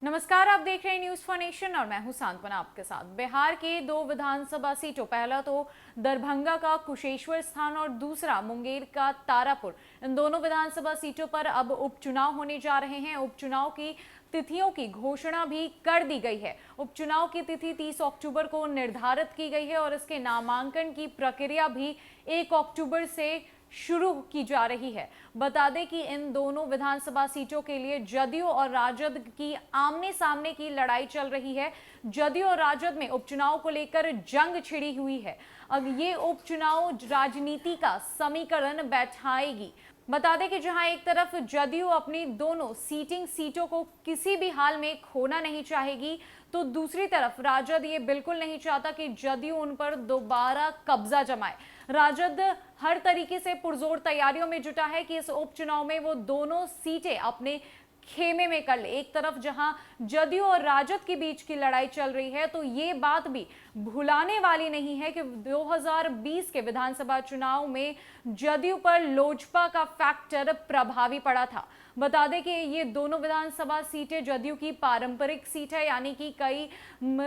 नमस्कार, आप देख रहे हैं न्यूज फॉर नेशन और मैं हूं सांत्वना आपके साथ। बिहार की दो विधानसभा सीटों, पहला तो दरभंगा का कुशेश्वर स्थान और दूसरा मुंगेर का तारापुर, इन दोनों विधानसभा सीटों पर अब उपचुनाव होने जा रहे हैं। उपचुनाव की तिथियों की घोषणा भी कर दी गई है। उपचुनाव की तिथि 30 अक्टूबर को निर्धारित की गई है और इसके नामांकन की प्रक्रिया भी 1 अक्टूबर से शुरू की जा रही है। बता दें कि इन दोनों विधानसभा सीटों के लिए जदयू और राजद की आमने सामने की लड़ाई चल रही है। जदयू और राजद में उपचुनाव को लेकर जंग छिड़ी हुई है। अब ये उपचुनाव राजनीति का समीकरण बैठाएगी। बता दें कि जहां एक तरफ जदयू अपनी दोनों सीटों को किसी भी हाल में खोना नहीं चाहेगी, तो दूसरी तरफ राजद ये बिल्कुल नहीं चाहता कि जदयू उन पर दोबारा कब्जा जमाए। राजद हर तरीके से पुरजोर तैयारियों में जुटा है कि इस उपचुनाव में वो दोनों सीटें अपने खेमे में कर ले। एक तरफ जहां जदयू और राजद के बीच की लड़ाई चल रही है, तो ये बात भी भुलाने वाली नहीं है कि 2020 के विधानसभा चुनाव में जदयू पर लोजपा का फैक्टर प्रभावी पड़ा था। बता दें कि ये दोनों विधानसभा सीटें जदयू की पारंपरिक सीट है, यानी कि कई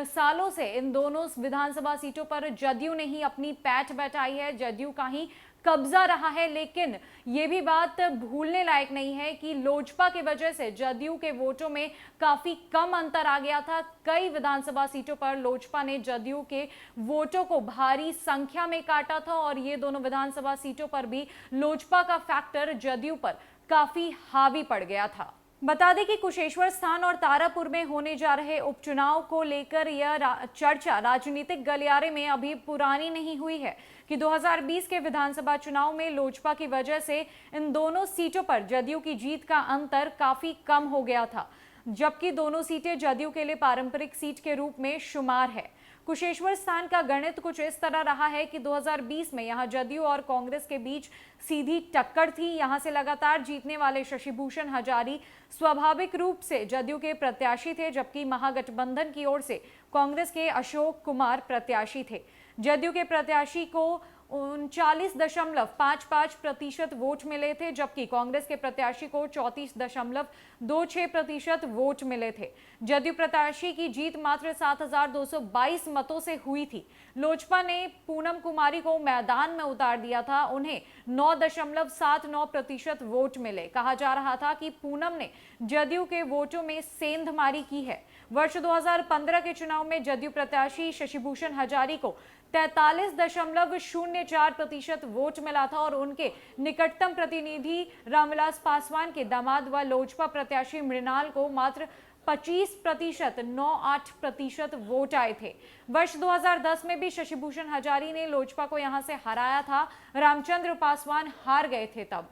सालों से इन दोनों विधानसभा सीटों पर जदयू ने ही अपनी पैठ बैठाई है, जदयू का ही कब्जा रहा है। लेकिन ये भी बात भूलने लायक नहीं है कि लोजपा की वजह से जदयू के वोटों में काफी कम अंतर आ गया था। कई विधानसभा सीटों पर लोजपा ने जदयू के वोटों को भारी संख्या में काटा था और ये दोनों विधानसभा सीटों पर भी लोजपा का फैक्टर जदयू पर काफी हावी पड़ गया था। बता दें कि कुशेश्वर स्थान और तारापुर में होने जा रहे उपचुनाव को लेकर यह चर्चा राजनीतिक गलियारे में अभी पुरानी नहीं हुई है कि 2020 के विधानसभा चुनाव में लोजपा की वजह से इन दोनों सीटों पर जदयू की जीत का अंतर काफी कम हो गया था, जबकि दोनों सीटें जदयू के लिए पारंपरिक सीट के रूप में शुमार है। कुशेश्वर स्थान का गणित कुछ इस तरह रहा है कि 2020 में यहां जदयू और कांग्रेस के बीच सीधी टक्कर थी। यहां से लगातार जीतने वाले शशिभूषण हजारी स्वाभाविक रूप से जदयू के प्रत्याशी थे, जबकि महागठबंधन की ओर से कांग्रेस के अशोक कुमार प्रत्याशी थे। जदयू के प्रत्याशी को 39.55% वोट मिले थे, जबकि कांग्रेस के प्रत्याशी को 34.26% वोट मिले थे। जदयू प्रत्याशी की जीत मात्र 7,222 मतों से हुई थी। लोजपा ने पूनम कुमारी को मैदान में उतार दिया था, उन्हें 9.79% वोट मिले। कहा जा रहा था कि पूनम ने जदयू के वोटों में सेंधमारी की है। वर्ष 2015 के चुनाव में जदयू प्रत्याशी शशिभूषण हजारी को 43.04% वोट मिला था और उनके निकटतम प्रतिनिधि रामविलास पासवान के दामाद व लोजपा प्रत्याशी मृणाल को मात्र 25.98% वोट आए थे। वर्ष 2010 में भी शशिभूषण हजारी ने लोजपा को यहां से हराया था, रामचंद्र पासवान हार गए थे तब।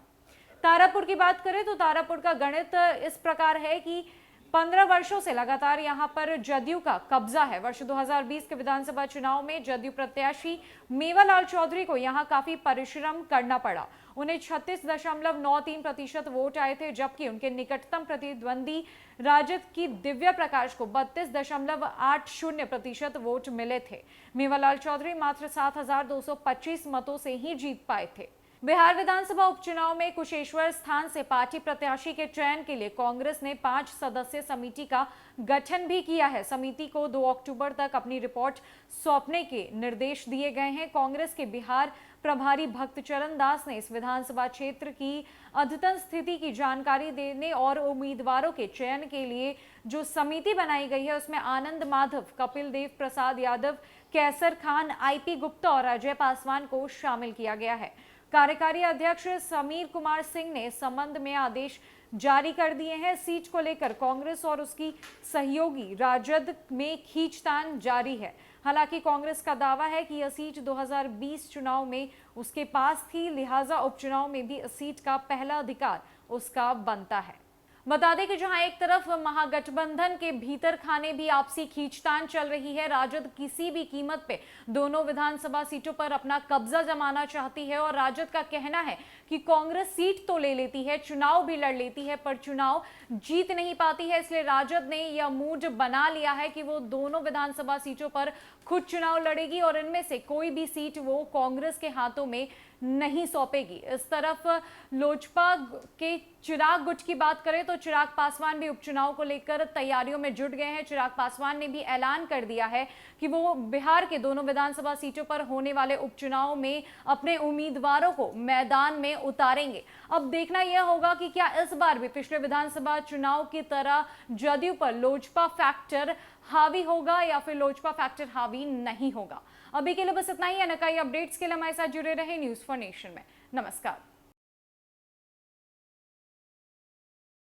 तारापुर की बात करें तो तारापुर का गणित इस प्रकार है कि 15 वर्षों से लगातार यहां पर जदयू का कब्जा है। वर्ष 2020 के विधानसभा चुनाव में जदयू प्रत्याशी मेवालाल चौधरी को यहां काफी परिश्रम करना पड़ा। उन्हें 36.93% वोट आए थे, जबकि उनके निकटतम प्रतिद्वंदी राजद की दिव्या प्रकाश को 32.80% वोट मिले थे। मेवालाल चौधरी मात्र 7,225 मतों से ही जीत पाए थे। बिहार विधानसभा उपचुनाव में कुशेश्वर स्थान से पार्टी प्रत्याशी के चयन के लिए कांग्रेस ने 5 सदस्यीय समिति का गठन भी किया है। समिति को 2 अक्टूबर तक अपनी रिपोर्ट सौंपने के निर्देश दिए गए हैं। कांग्रेस के बिहार प्रभारी भक्तचरण दास ने इस विधानसभा क्षेत्र की अद्यतन स्थिति की जानकारी देने और उम्मीदवारों के चयन के लिए जो समिति बनाई गई है उसमें आनंद माधव, कपिल देव प्रसाद यादव, कैसर खान, IP गुप्ता और अजय पासवान को शामिल किया गया है। कार्यकारी अध्यक्ष समीर कुमार सिंह ने इस संबंध में आदेश जारी कर दिए हैं। सीट को लेकर कांग्रेस और उसकी सहयोगी राजद में खींचतान जारी है। हालांकि कांग्रेस का दावा है कि यह सीट 2020 चुनाव में उसके पास थी, लिहाजा उपचुनाव में भी इस सीट का पहला अधिकार उसका बनता है। बता दें कि जहां एक तरफ महागठबंधन के भीतर खाने भी आपसी खींचतान चल रही है, राजद किसी भी कीमत पे दोनों विधानसभा सीटों पर अपना कब्जा जमाना चाहती है और राजद का कहना है कि कांग्रेस सीट तो ले लेती है, चुनाव भी लड़ लेती है, पर चुनाव जीत नहीं पाती है। इसलिए राजद ने यह मूड बना लिया है कि वो दोनों विधानसभा सीटों पर खुद चुनाव लड़ेगी और इनमें से कोई भी सीट वो कांग्रेस के हाथों में नहीं सौंपेगी। इस तरफ लोजपा के चिराग गुट की बात करें तो चिराग पासवान भी उपचुनाव को लेकर तैयारियों में जुट गए हैं। चिराग पासवान ने भी ऐलान कर दिया है कि वो बिहार के दोनों विधानसभा सीटों पर होने वाले उपचुनाव में अपने उम्मीदवारों को मैदान में उतारेंगे। अब देखना यह होगा कि क्या इस बार भी पिछले विधानसभा चुनाव की तरह जदयू पर लोजपा फैक्टर हावी होगा या फिर लोजपा फैक्टर हावी नहीं होगा। अभी के लिए बस इतना ही है। नकाई अपडेट्स के लिए हमारे साथ जुड़े रहे न्यूज़ फॉर नेशन में। नमस्कार।